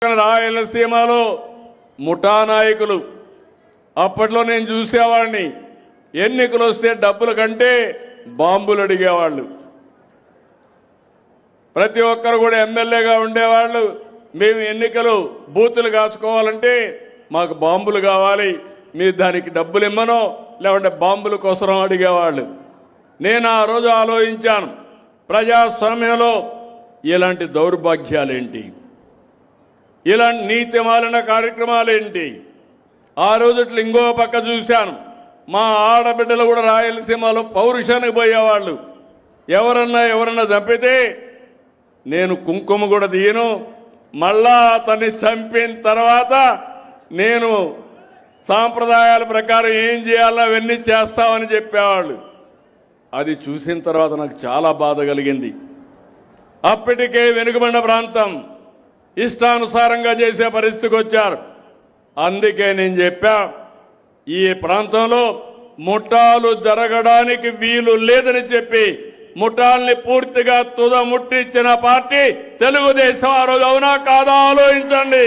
రాయలసీమలో ముఠా నాయకులు అప్పట్లో నేను చూసేవాడిని. ఎన్నికలు వస్తే డబ్బుల కంటే బాంబులు అడిగేవాళ్ళు. ప్రతి ఒక్కరు కూడా ఎమ్మెల్యేగా ఉండేవాళ్ళు. మేము ఎన్నికలు బూతులు కాచుకోవాలంటే మాకు బాంబులు కావాలి, మీరు దానికి డబ్బులు ఇమ్మనో లేకుంటే బాంబుల కోసం అడిగేవాళ్ళు. నేను ఆ రోజు ఆలోచించాను, ప్రజాస్వామ్యంలో ఇలాంటి దౌర్భాగ్యాలేంటి, ఇలాంటి నీతి మాలిన కార్యక్రమాలేంటి. ఆ రోజు ఇంకో పక్క చూశాను, మా ఆడబిడ్డలు కూడా రాయలసీమలో పౌరుషానికి పోయేవాళ్ళు. ఎవరన్నా చంపితే నేను కుంకుమ కూడా తీయను, మళ్ళా అతన్ని చంపిన తర్వాత నేను సాంప్రదాయాల ప్రకారం ఏం చేయాలో అవన్నీ చేస్తామని చెప్పేవాళ్ళు. అది చూసిన తర్వాత నాకు చాలా బాధ కలిగింది. అప్పటికే వెనుకబడిన ప్రాంతం ఇష్టానుసారంగా చేసే పరిస్థితికి వచ్చారు. అందుకే నేను చెప్పా, ఈ ప్రాంతంలో ముఠాలు జరగడానికి వీలు లేదని చెప్పి ముఠాల్ని పూర్తిగా తుదముట్టించిన పార్టీ తెలుగుదేశం. ఆ రోజు అవునా కాదా ఆలోచించండి.